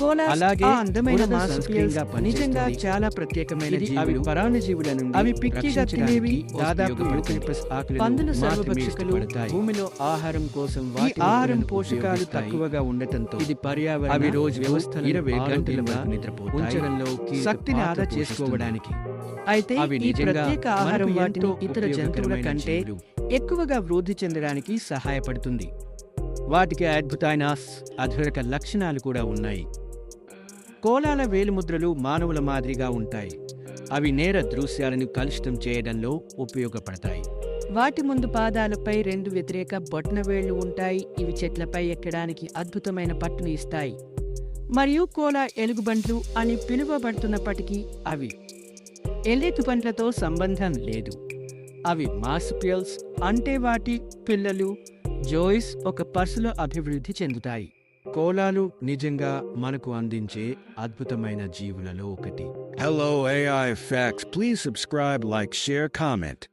Koalas అలాగే ఆ అందమైన బురద మార్సుపియల్స్ sunscreen గా నిజంగా పనిచేస్తుంది. చాలా ప్రత్యేకమైన అవి జీవులు. పరాన్నజీవుల నుండి అవి పిక్కిగా తినేవి, దాదాపు యూకలిప్టస్ ఆకులను పందులు మాత్రమే సర్వభక్షకులు. ఇష్టపడతాయి. భూమిలో ఆహారం కోసం ఈ వాటి ఆహారం మొక్కలను పోషకాలు ఉపయోగిస్తాయి. తక్కువగా ఉండటంతో ఇది పర్యావరణ అవి రోజు వ్యవస్థలను 20 గంటల ఆరోగ్యంగా వరకు నిద్రపోతాయి. ఉంచడంలో కీలక శక్తిని పాత్ర ఆదా పోషిస్తుంది. చేసుకోవడానికి. అయితే అవి ఈ నిజంగా ప్రత్యేక ఆహారం మనకు వాటిని ఎంతో ఇతర జంతువుల ఉపయోగకరమైన కంటే జీవులు. ఎక్కువగా వృద్ధి చెందడానికి సహాయపడుతుంది. వాటికి అద్భుతమైన అద్భుత లక్షణాలు కూడా ఉన్నాయి. కోలాల వేలిముద్రలు మానవుల మాదిరిగా ఉంటాయి. అవి నేర దృశ్యాలను కలుషితం చేయడంలో ఉపయోగపడతాయి. వాటి ముందు పాదాలపై 2 వ్యతిరేక బొటనవేళ్లు ఉంటాయి. ఇవి చెట్లపై ఎక్కడానికి అద్భుతమైన పట్టును ఇస్తాయి. మరియు కోలా ఎలుగుబంట్లు అని పిలువబడుతున్నప్పటికీ అవి ఎలుగుబంట్లతో సంబంధం లేదు. అవి మార్సుపియల్స్ అంటే వాటి పిల్లలు జోయిస్ ఒక పర్సులో అభివృద్ధి చెందుతాయి. కోలాలు నిజంగా మనకు అందించే అద్భుతమైన జీవులలో ఒకటి. Hello AI Facts. Please subscribe, like, share, comment.